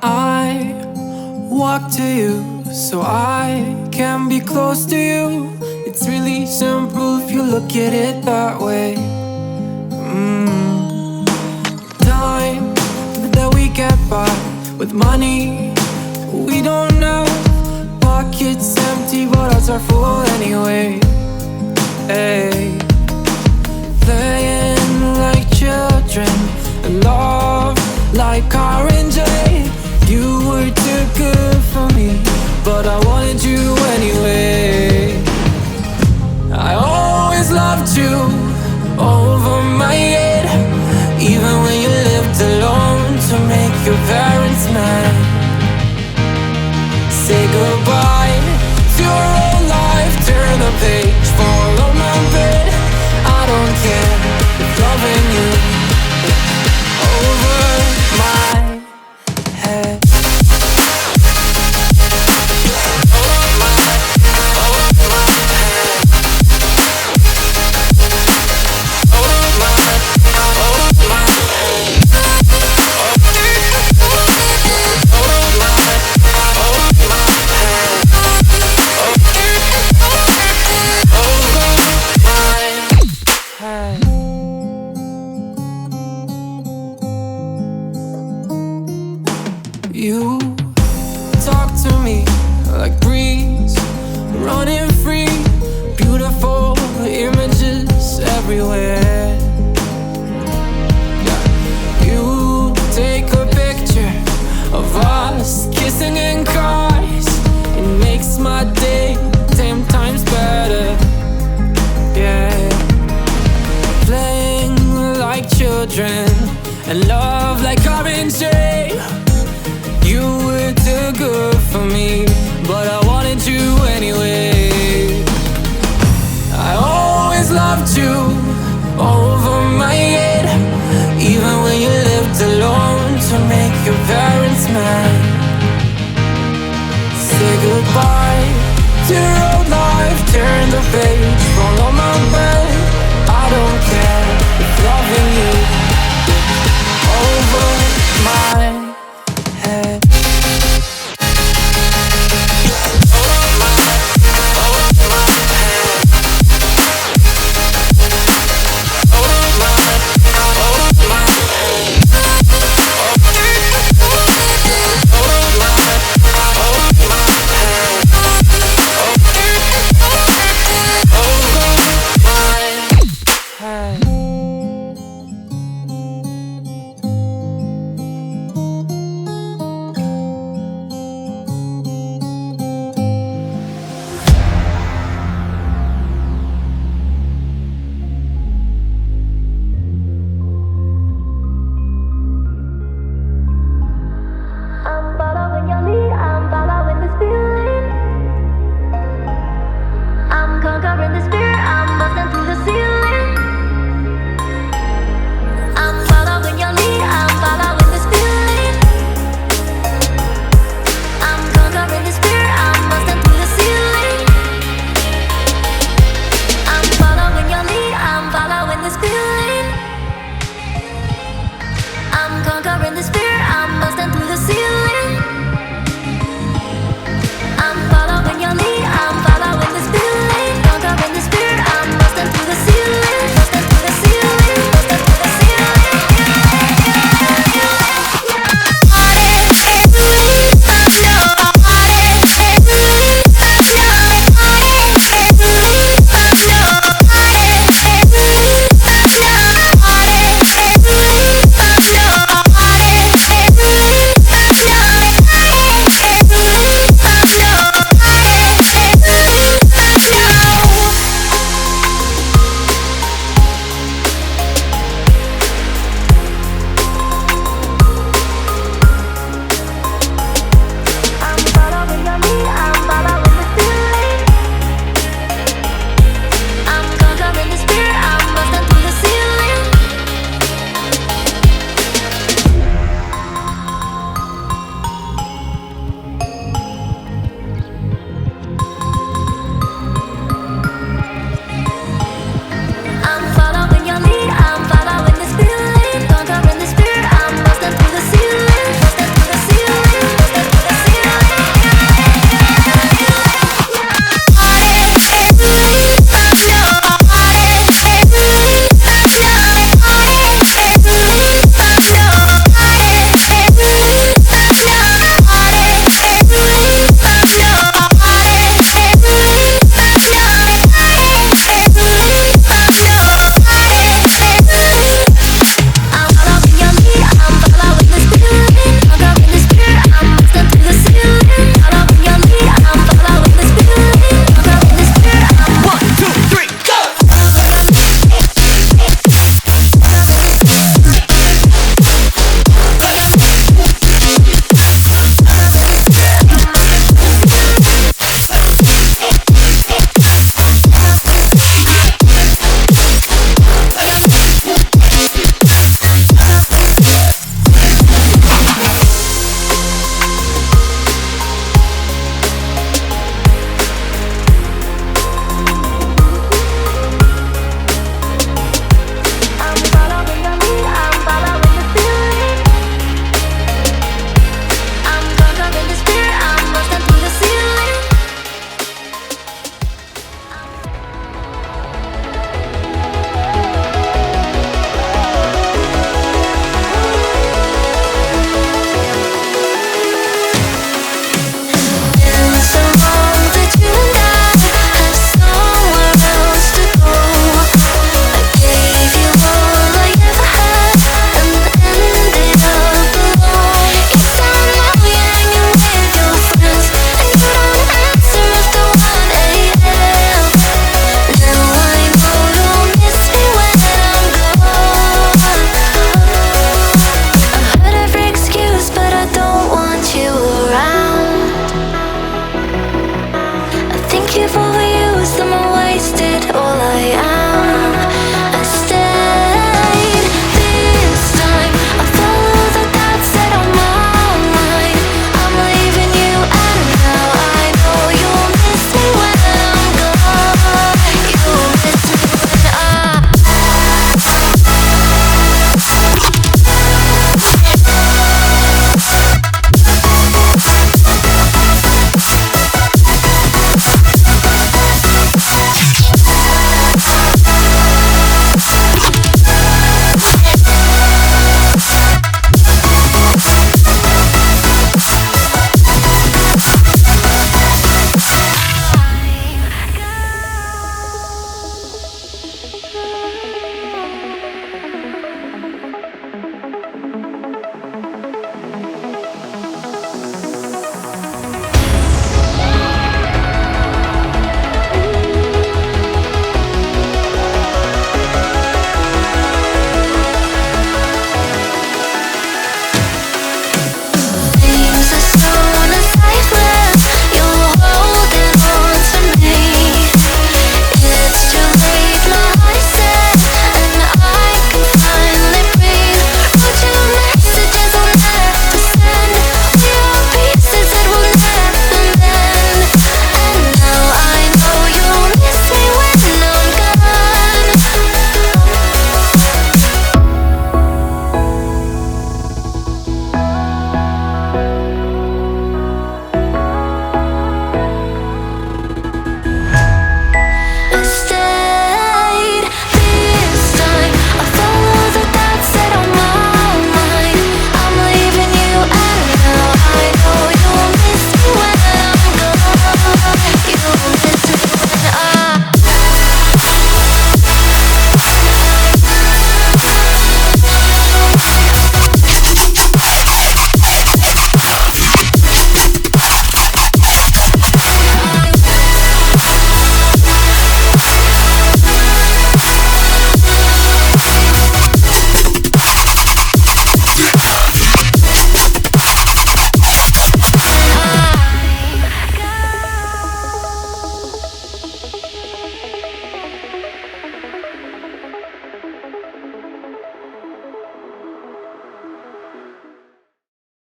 I walk to you so I can be close to you. It's really simple if you look at it that way. Time that we get by with money we don't know. Pockets empty but hearts are full anyway. Hey. Playing like children and love like R&J. You were too good for me, but I wanted you anyway. I always loved you over my head, even when you lived alone to make your parents mad. Say goodbye to your old life, turn the page, fall on my bed. I don't care if loving you over my head. You talk to me like breeze, running free, beautiful images everywhere. Yeah. You take a picture of us kissing in cars, it makes my day 10 times better. Yeah. Playing like children and love like R&J. You were too good for me, but I wanted you anyway. I always loved you over my head, even when you lived alone to make your parents mad. Say goodbye to your old life, turn the page, fall on my back.